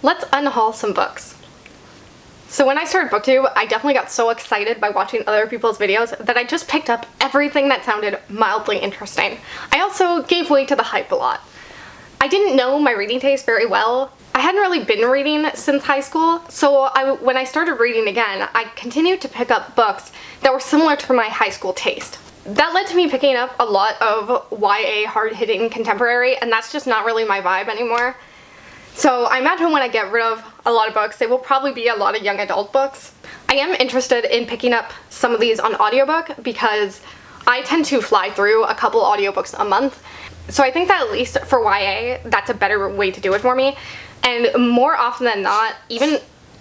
let's unhaul some books. So when I started BookTube, I definitely got so excited by watching other people's videos that I just picked up everything that sounded mildly interesting. I also gave way to the hype a lot. I didn't know my reading taste very well. I hadn't really been reading since high school, so when I started reading again, I continued to pick up books that were similar to my high school taste. That led to me picking up a lot of YA hard-hitting contemporary, and that's just not really my vibe anymore. So I imagine when I get rid of a lot of books, they will probably be a lot of young adult books. I am interested in picking up some of these on audiobook because I tend to fly through a couple audiobooks a month. So I think that at least for YA, that's a better way to do it for me. And more often than not, even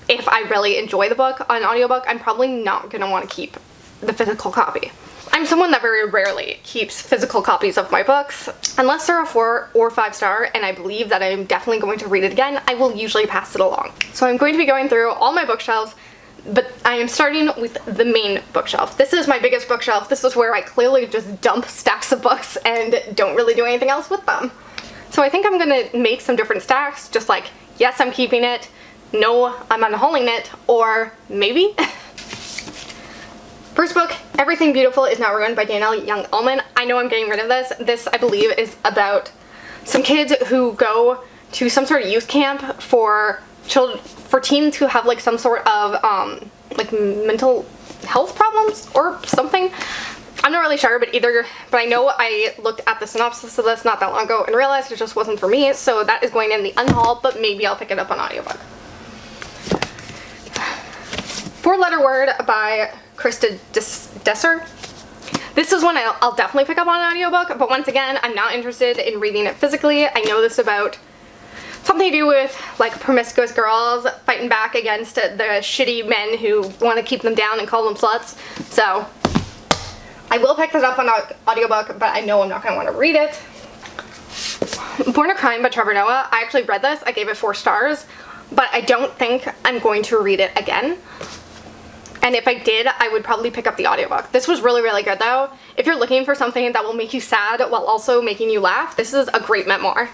if I really enjoy the book on audiobook, I'm probably not going to want to keep the physical copy. I'm someone that very rarely keeps physical copies of my books. Unless they're a 4 or 5 star and I believe that I'm definitely going to read it again, I will usually pass it along. So I'm going to be going through all my bookshelves, but I am starting with the main bookshelf. This is my biggest bookshelf. This is where I clearly just dump stacks of books and don't really do anything else with them. So I think I'm gonna make some different stacks, just like, yes, I'm keeping it, no, I'm unhauling it, or maybe. First book, Everything Beautiful Is Not Ruined by Danielle Young Ullman. I know I'm getting rid of this. This, I believe, is about some kids who go to some sort of youth camp for teens who have like some sort of like mental health problems or something. I'm not really sure, but I know I looked at the synopsis of this not that long ago and realized it just wasn't for me, so that is going in the unhaul, but maybe I'll pick it up on audiobook. Four-Letter Word by Krista Desser. This is one I'll definitely pick up on audiobook, but once again, I'm not interested in reading it physically. I know this is about something to do with like promiscuous girls fighting back against the shitty men who want to keep them down and call them sluts. So I will pick this up on audiobook, but I know I'm not going to want to read it. Born a Crime by Trevor Noah. I actually read this. I gave it 4 stars, but I don't think I'm going to read it again. And if I did, I would probably pick up the audiobook. This was really, really good though. If you're looking for something that will make you sad while also making you laugh, this is a great memoir.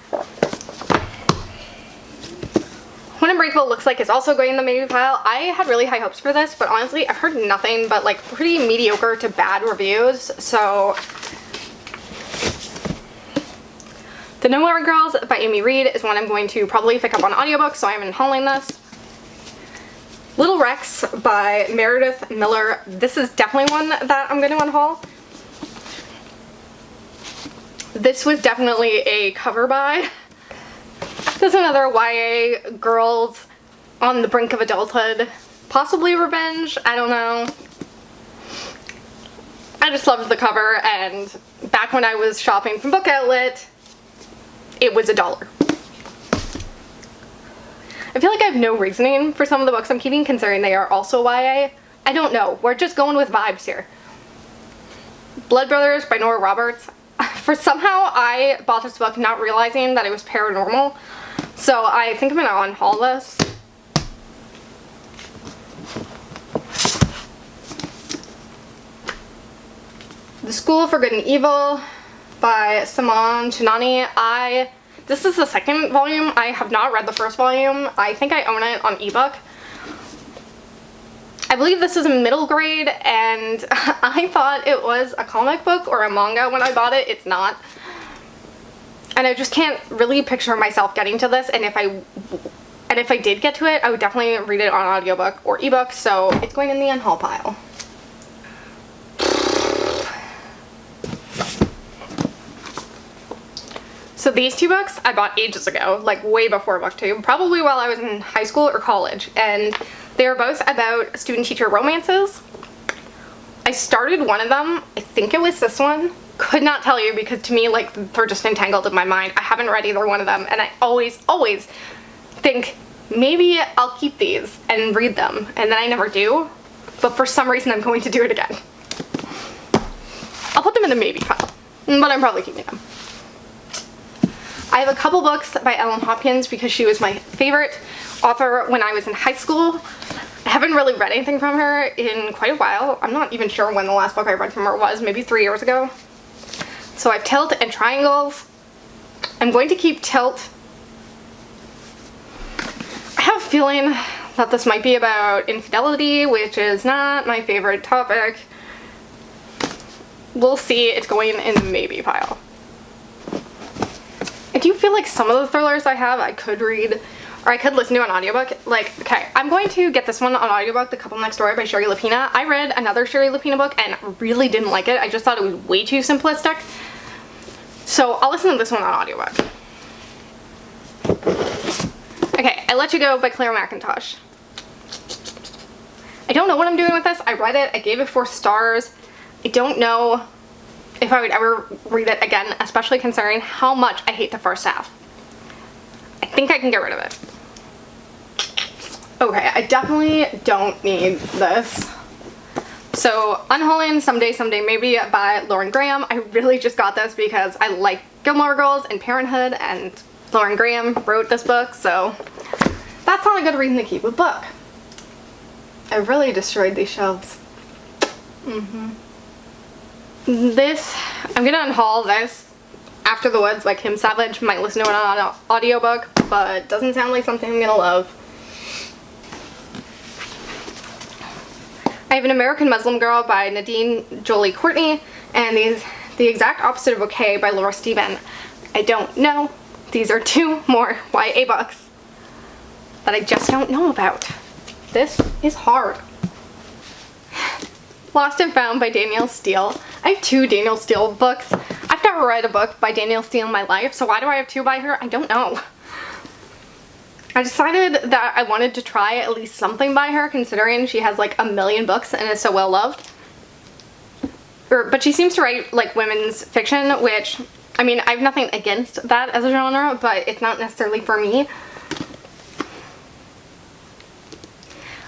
When Unbreakable looks like it's also going in the maybe pile. I had really high hopes for this, but honestly, I've heard nothing but like pretty mediocre to bad reviews, so. The No More Girls by Amy Reed is one I'm going to probably pick up on audiobook, so I'm unhauling this. Little Rex by Meredith Miller. This is definitely one that I'm going to unhaul. This was definitely a cover buy. This is another YA girls on the brink of adulthood. Possibly revenge, I don't know. I just loved the cover, and back when I was shopping from Book Outlet, it was $1. I feel like I have no reasoning for some of the books I'm keeping, considering they are also YA. I don't know. We're just going with vibes here. Blood Brothers by Nora Roberts. For somehow I bought this book not realizing that it was paranormal, so I think I'm gonna unhaul this. The School for Good and Evil by Simone Chinani. This is the second volume. I have not read the first volume. I think I own it on ebook. I believe this is a middle grade, and I thought it was a comic book or a manga when I bought it. It's not. And I just can't really picture myself getting to this, and if I did get to it, I would definitely read it on audiobook or ebook, so it's going in the unhaul pile. So these 2 books I bought ages ago, like way before BookTube, probably while I was in high school or college, and they are both about student-teacher romances. I started one of them, I think it was this one. Could not tell you because to me, like, they're just entangled in my mind. I haven't read either one of them, and I always think, maybe I'll keep these and read them, and then I never do, but for some reason I'm going to do it again. I'll put them in the maybe pile, but I'm probably keeping them. I have a couple books by Ellen Hopkins because she was my favorite author when I was in high school. I haven't really read anything from her in quite a while. I'm not even sure when the last book I read from her was, maybe 3 years ago. So I have Tilt and Triangles. I'm going to keep Tilt. I feeling that this might be about infidelity, which is not my favorite topic. We'll see. It's going in the maybe pile. I do feel like some of the thrillers I have I could read, or I could listen to an audiobook. Like, okay, I'm going to get this one on audiobook, The Couple Next Door by Sherry Lapina. I read another Sherry Lapina book and really didn't like it. I just thought it was way too simplistic. So I'll listen to this one on audiobook. Okay, I Let You Go by Claire McIntosh. I don't know what I'm doing with this. I read it. I gave it 4 stars. I don't know if I would ever read it again, especially considering how much I hate the first half. I think I can get rid of it. Okay, I definitely don't need this. So, Unhauling Someday, Someday Maybe by Lauren Graham. I really just got this because I like Gilmore Girls and Parenthood, and Lauren Graham wrote this book, so that's not a good reason to keep a book. I really destroyed these shelves. This, I'm gonna unhaul this. After the Woods by Kim Savage. Might listen to it on an audiobook, but doesn't sound like something I'm gonna love. I have An American Muslim Girl by Nadine Jolie Courtney, and The Exact Opposite of Okay by Laura Stephen. I don't know. These are 2 more YA books that I just don't know about. This is hard. Lost and Found by Danielle Steele. I have 2 Danielle Steele books. I've never read a book by Danielle Steele in my life, so why do I have 2 by her? I don't know. I decided that I wanted to try at least something by her, considering she has like 1 million books and is so well loved. But she seems to write like women's fiction, which, I mean, I have nothing against that as a genre, but it's not necessarily for me.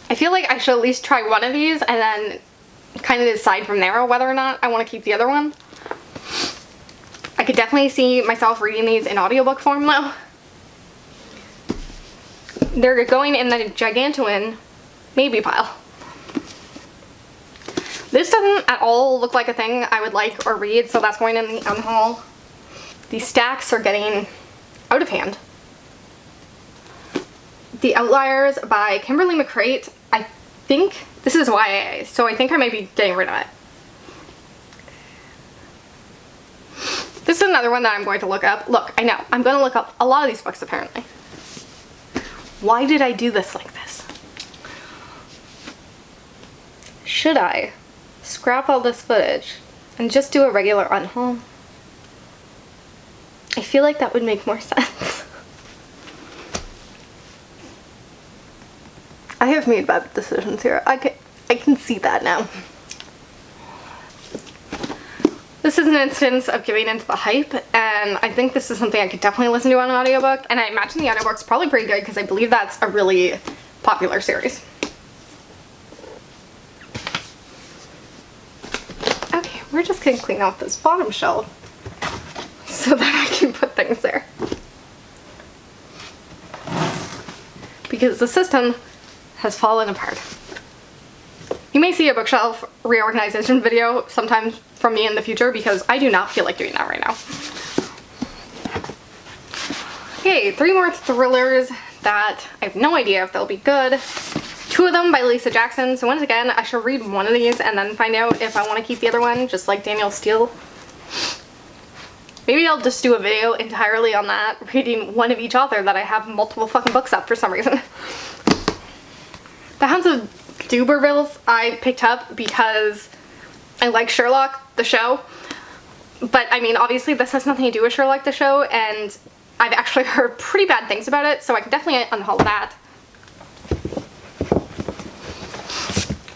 I feel like I should at least try one of these and then kind of decide from there whether or not I want to keep the other one. I could definitely see myself reading these in audiobook form though. They're going in the gigantuan maybe pile. This doesn't at all look like a thing I would like or read, so that's going in the unhaul. These stacks are getting out of hand. The Outliers by Kimberly McCreight. I think this is YA, so I think I might be getting rid of it. This is another one that I'm going to look up. Look, I know, I'm going to look up a lot of these books apparently. Why did I do this like this? Should I scrap all this footage and just do a regular unhaul? I feel like that would make more sense. I have made bad decisions here. I can see that now. This is an instance of giving into the hype, and I think this is something I could definitely listen to on an audiobook, and I imagine the audiobook's probably pretty good because I believe that's a really popular series. Okay, we're just gonna clean out this bottom shelf so that I can put things there. Because the system has fallen apart. You may see a bookshelf reorganization video sometime from me in the future because I do not feel like doing that right now. Okay, 3 more thrillers that I have no idea if they'll be good. 2 of them by Lisa Jackson, so once again I should read one of these and then find out if I want to keep the other one, just like Danielle Steele. Maybe I'll just do a video entirely on that, reading one of each author that I have multiple fucking books up for some reason. The Hounds of Dubervilles I picked up because I like Sherlock, the show. But I mean, obviously this has nothing to do with Sherlock, the show, and I've actually heard pretty bad things about it, so I can definitely unhaul that.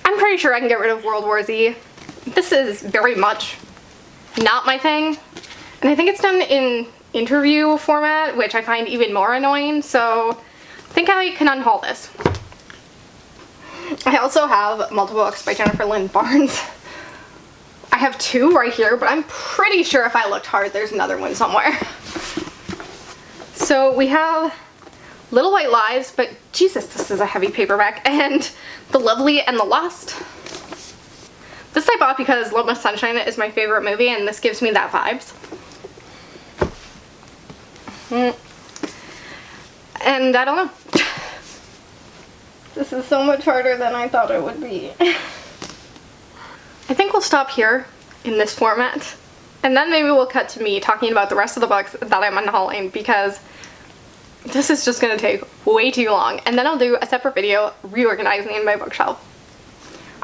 I'm pretty sure I can get rid of World War Z. This is very much not my thing. And I think it's done in interview format, which I find even more annoying, so I think I can unhaul this. I also have multiple books by Jennifer Lynn Barnes. I have 2 right here, but I'm pretty sure if I looked hard, there's another one somewhere. So we have Little White Lies, but Jesus, this is a heavy paperback, and The Lovely and the Lost. This I bought because Love With Sunshine is my favorite movie, and this gives me that vibes. And I don't know. This is so much harder than I thought it would be. I think we'll stop here in this format, and then maybe we'll cut to me talking about the rest of the books that I'm unhauling, because this is just gonna take way too long, and then I'll do a separate video reorganizing my bookshelf.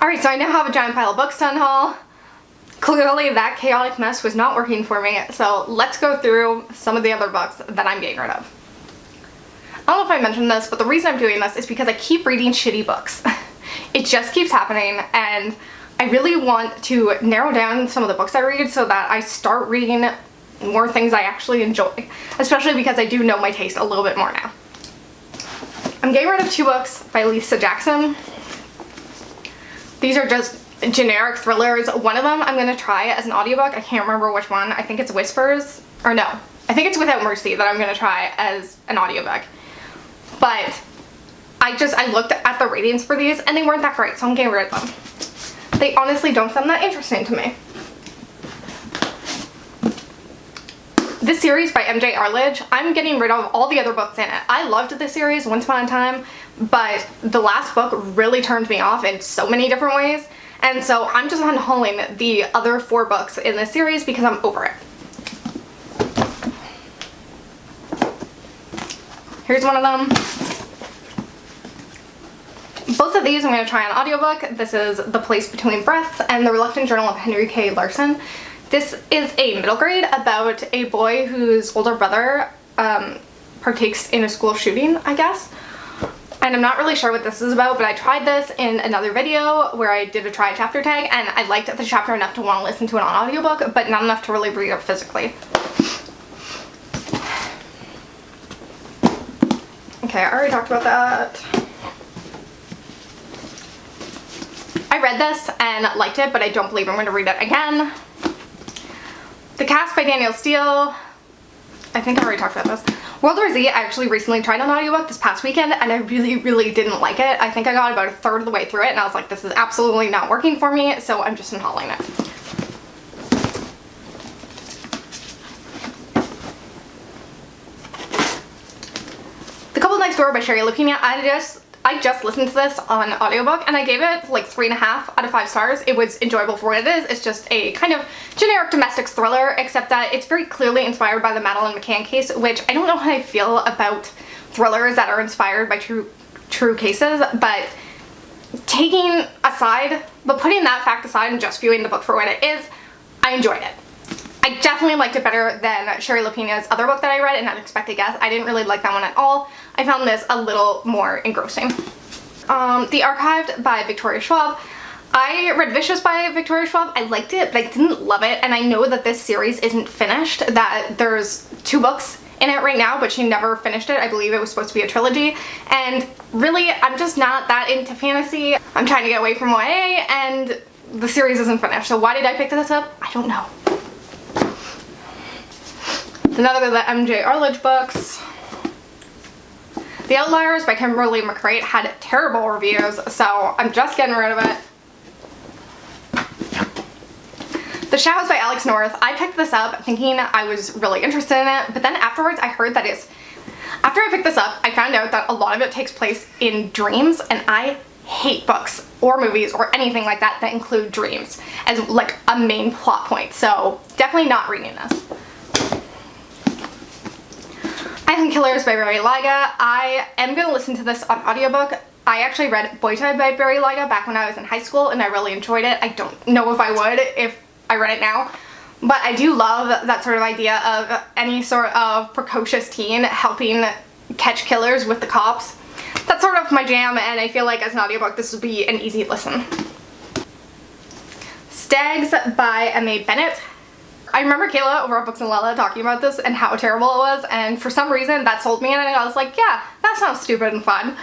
Alright, so I now have a giant pile of books to unhaul. Clearly that chaotic mess was not working for me, so let's go through some of the other books that I'm getting rid of. I don't know if I mentioned this, but the reason I'm doing this is because I keep reading shitty books. It just keeps happening, and I really want to narrow down some of the books I read so that I start reading more things I actually enjoy, especially because I do know my taste a little bit more now. I'm getting rid of 2 books by Lisa Jackson. These are just generic thrillers. One of them I'm going to try as an audiobook. I can't remember which one. I think it's Whispers, or no, I think it's Without Mercy that I'm going to try as an audiobook. But I looked at the ratings for these and they weren't that great, so I'm getting rid of them. They honestly don't sound that interesting to me. This series by MJ Arledge, I'm getting rid of all the other books in it. I loved this series once upon a time, but the last book really turned me off in so many different ways, and so I'm just unhauling the other 4 books in this series because I'm over it. Here's one of them. Both of these I'm going to try on audiobook. This is The Place Between Breaths and The Reluctant Journal of Henry K. Larson. This is a middle grade about a boy whose older brother partakes in a school shooting, I guess. And I'm not really sure what this is about, but I tried this in another video where I did a try chapter tag, and I liked the chapter enough to want to listen to it on audiobook, but not enough to really read it physically. Okay, I already talked about that. I read this and liked it, but I don't believe I'm going to read it again. The Cast by Danielle Steele. I think I already talked about this. World War Z, I actually recently tried on audiobook this past weekend, and I really didn't like it. I think I got about a third of the way through it, and I was like, this is absolutely not working for me, so I'm just unhauling it. The Couple Next Door by Sherry Lupina. I just listened to this on audiobook, and I gave it like 3.5 out of 5 stars. It was enjoyable for what it is. It's just a kind of generic domestic thriller, except that it's very clearly inspired by the Madeleine McCann case, which I don't know how I feel about thrillers that are inspired by true cases, but putting that fact aside and just viewing the book for what it is, I enjoyed it. I definitely liked it better than Sherry Lupina's other book that I read, An Unexpected Guest. I didn't really like that one at all. I found this a little more engrossing. The Archived by Victoria Schwab. I read Vicious by Victoria Schwab. I liked it, but I didn't love it, and I know that this series isn't finished, that there's 2 books in it right now, but she never finished it. I believe it was supposed to be a trilogy, and really, I'm just not that into fantasy. I'm trying to get away from YA, and the series isn't finished, so why did I pick this up? I don't know. Another of the MJ Arledge books. The Outliers by Kimberly McCreight had terrible reviews, so I'm just getting rid of it. The Shadows by Alex North. I picked this up thinking I was really interested in it, but then afterwards I heard that after I picked this up, I found out that a lot of it takes place in dreams, and I hate books or movies or anything like that that include dreams as like a main plot point, so definitely not reading this. Island Killers by Barry Lyga. I am going to listen to this on audiobook. I actually read Boyhood by Barry Lyga back when I was in high school, and I really enjoyed it. I don't know if I would if I read it now, but I do love that sort of idea of any sort of precocious teen helping catch killers with the cops. That's sort of my jam, and I feel like as an audiobook this would be an easy listen. Stags by M.A. Bennett. I remember Kayla over at Books and Lella talking about this and how terrible it was, and for some reason that sold me, and I was like, yeah, that sounds stupid and fun.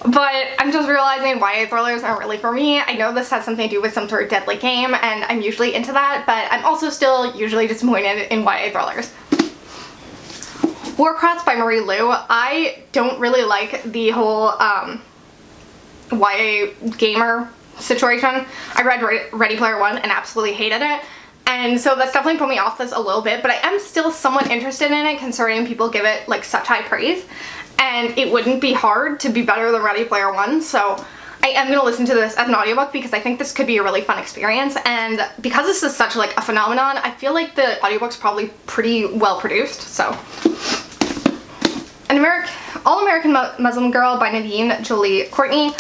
But I'm just realizing YA thrillers aren't really for me. I know this has something to do with some sort of deadly game, and I'm usually into that, but I'm also still usually disappointed in YA thrillers. Warcrafts by Marie Lu. I don't really like the whole YA gamer situation. I read Ready Player One and absolutely hated it. And so that's definitely put me off this a little bit, but I am still somewhat interested in it considering people give it like such high praise. and it wouldn't be hard to be better than Ready Player One, so I am going to listen to this as an audiobook because I think this could be a really fun experience, and because this is such like a phenomenon, I feel like the audiobook's probably pretty well produced. So All-American Muslim Girl by Nadine Jolie Courtney.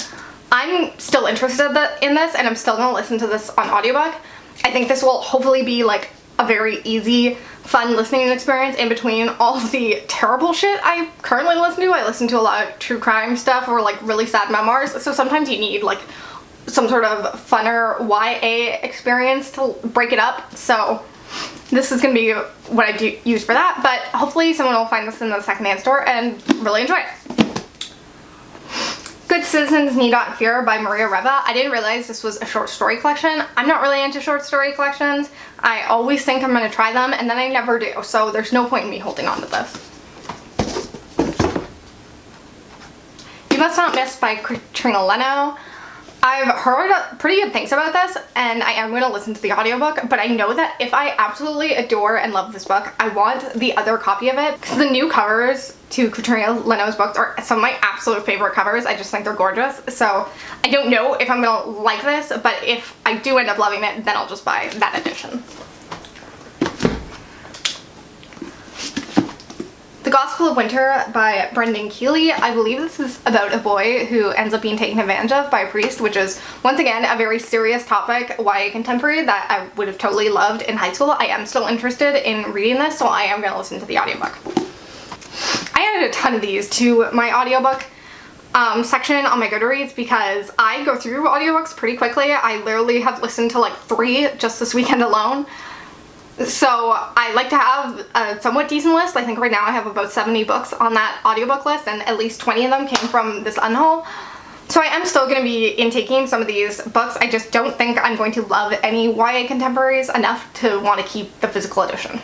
I'm still interested in this, and I'm still going to listen to this on audiobook. I think this will hopefully be like a very easy, fun listening experience in between all of the terrible shit I currently listen to. I listen to a lot of true crime stuff or like really sad memoirs, so sometimes you need like some sort of funner YA experience to break it up. So this is going to be what I do use for that, but hopefully someone will find this in the secondhand store and really enjoy it. Good Citizens Need Not Fear by Maria Reva. I didn't realize this was a short story collection. I'm not really into short story collections. I always think I'm going to try them, and then I never do, so there's no point in me holding on to this. You Must Not Miss by Katrina Leno. I've heard pretty good things about this, and I am going to listen to the audiobook, but I know that if I absolutely adore and love this book, I want the other copy of it, because the new covers to Katrina Leno's books are some of my absolute favorite covers. I just think they're gorgeous, so I don't know if I'm going to like this, but if I do end up loving it, then I'll just buy that edition. The Gospel of Winter by Brendan Keeley. I believe this is about a boy who ends up being taken advantage of by a priest, which is, once again, a very serious topic, YA contemporary, that I would have totally loved in high school. I am still interested in reading this, so I am going to listen to the audiobook. I added a ton of these to my audiobook section on my Goodreads because I go through audiobooks pretty quickly. I literally have listened to like 3 just this weekend alone. So I like to have a somewhat decent list. I think right now I have about 70 books on that audiobook list, and at least 20 of them came from this unhaul. So I am still going to be intaking some of these books. I just don't think I'm going to love any YA contemporaries enough to want to keep the physical edition.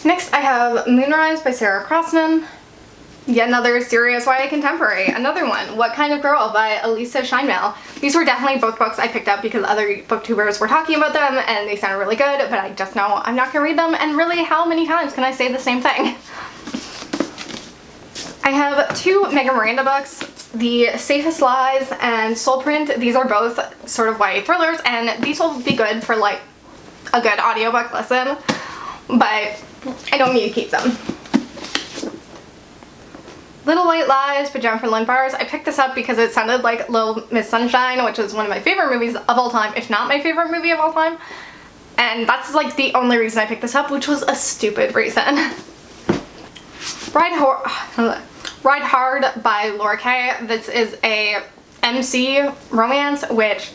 Next I have Moonrise by Sarah Crossman. Yet another serious YA contemporary. Another one, What Kind of Girl by Elisa Scheinmel. These were definitely both books I picked up because other booktubers were talking about them and they sounded really good, but I just know I'm not going to read them, and really how many times can I say the same thing? I have 2 Megan Miranda books, The Safest Lies and Soul Print. These are both sort of YA thrillers, and these will be good for like a good audiobook listen, but I don't need to keep them. Little White Lies by Jennifer Lynn Barnes. I picked this up because it sounded like Little Miss Sunshine, which is one of my favorite movies of all time, if not my favorite movie of all time. And that's like the only reason I picked this up, which was a stupid reason. Ride Hard by Laura Kay. This is a MC romance, which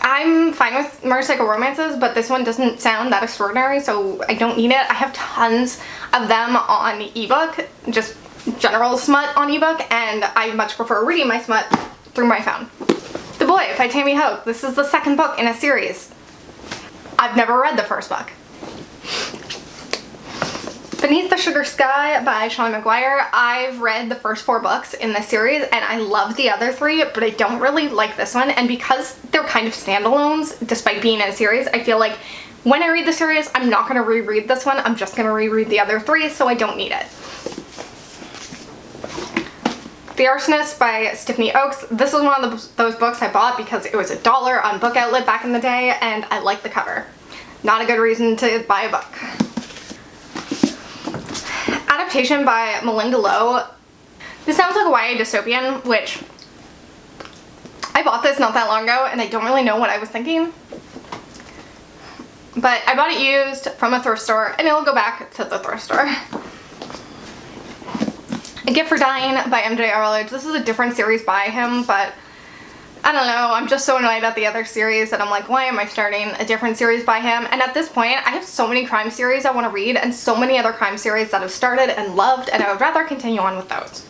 I'm fine with motorcycle romances, but this one doesn't sound that extraordinary, so I don't need it. I have tons of them on ebook, just general smut on ebook, and I much prefer reading my smut through my phone. The Boy by Tammy Hope. This is the second book in a series. I've never read the first book. Beneath the Sugar Sky by Shauna McGuire. I've read the first 4 books in this series, and I love the other 3, but I don't really like this one, and because they're kind of standalones, despite being in a series, I feel like when I read the series, I'm not going to reread this one, I'm just going to reread the other 3, so I don't need it. The Arsonist by Stephanie Oakes. This was one of those books I bought because it was $1 on Book Outlet back in the day, and I like the cover. Not a good reason to buy a book. Adaptation by Melinda Lowe. This sounds like a YA dystopian, which I bought this not that long ago, and I don't really know what I was thinking. But I bought it used from a thrift store, and it'll go back to the thrift store. A Gift for Dying by MJ Arledge. This is a different series by him, but I don't know, I'm just so annoyed at the other series that I'm like, why am I starting a different series by him? And at this point, I have so many crime series I want to read, and so many other crime series that I've started and loved, and I would rather continue on with those.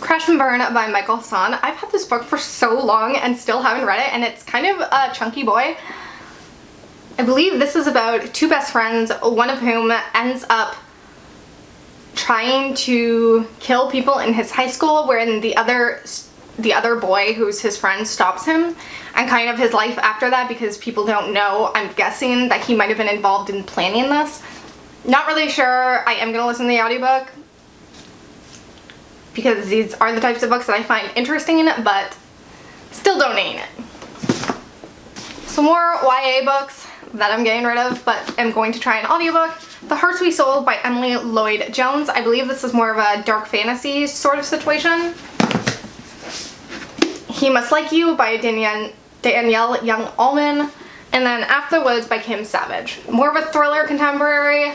Crash and Burn by Michael Hassan. I've had this book for so long and still haven't read it, and it's kind of a chunky boy. I believe this is about 2 best friends, one of whom ends up trying to kill people in his high school, wherein the other boy who's his friend stops him, and kind of his life after that, because people don't know, I'm guessing, that he might have been involved in planning this. Not really sure I am gonna listen to the audiobook because these are the types of books that I find interesting, but still donating it. Some more YA books that I'm getting rid of, but am going to try an audiobook. The Hearts We Sold by Emily Lloyd Jones. I believe this is more of a dark fantasy sort of situation. He Must Like You by Danielle Young Allman. And then After the Woods by Kim Savage. More of a thriller contemporary.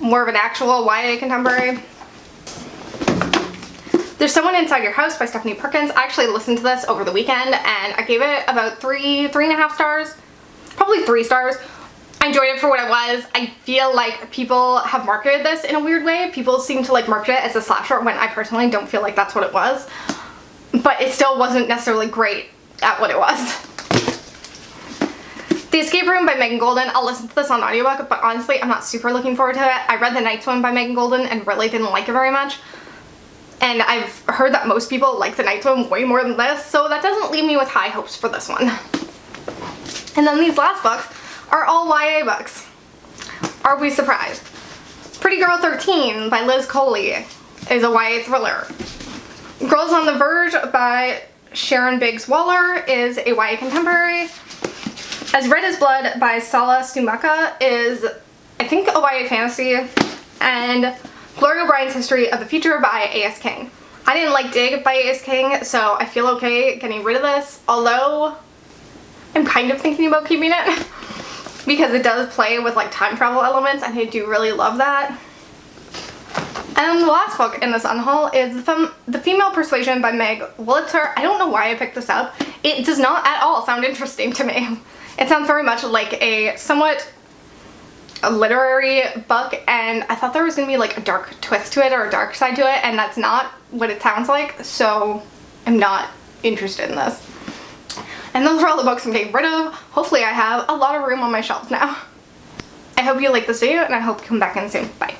More of an actual YA contemporary. There's Someone Inside Your House by Stephanie Perkins. I actually listened to this over the weekend and I gave it about 3.5 stars. Probably 3 stars. I enjoyed it for what it was. I feel like people have marketed this in a weird way. People seem to like market it as a slasher when I personally don't feel like that's what it was. But it still wasn't necessarily great at what it was. The Escape Room by Megan Golden. I'll listen to this on audiobook, but honestly I'm not super looking forward to it. I read The Nights one by Megan Golden and really didn't like it very much. And I've heard that most people like The Nights one way more than this, so that doesn't leave me with high hopes for this one. And then these last books are all YA books. Are we surprised? Pretty Girl 13 by Liz Coley is a YA thriller. Girls on the Verge by Sharon Biggs Waller is a YA contemporary. As Red as Blood by Sala Stumaka is, I think, a YA fantasy. And Gloria O'Brien's History of the Future by A.S. King. I didn't like Dig by A.S. King, so I feel okay getting rid of this, although I'm kind of thinking about keeping it because it does play with like time travel elements and I do really love that. And then the last book in this unhaul is The Female Persuasion by Meg Wolitzer. I don't know why I picked this up. It does not at all sound interesting to me. It sounds very much like a somewhat literary book, and I thought there was going to be like a dark twist to it or a dark side to it, and that's not what it sounds like, so I'm not interested in this. And those are all the books I'm getting rid of. Hopefully I have a lot of room on my shelves now. I hope you like this video, and I hope you come back in soon. Bye.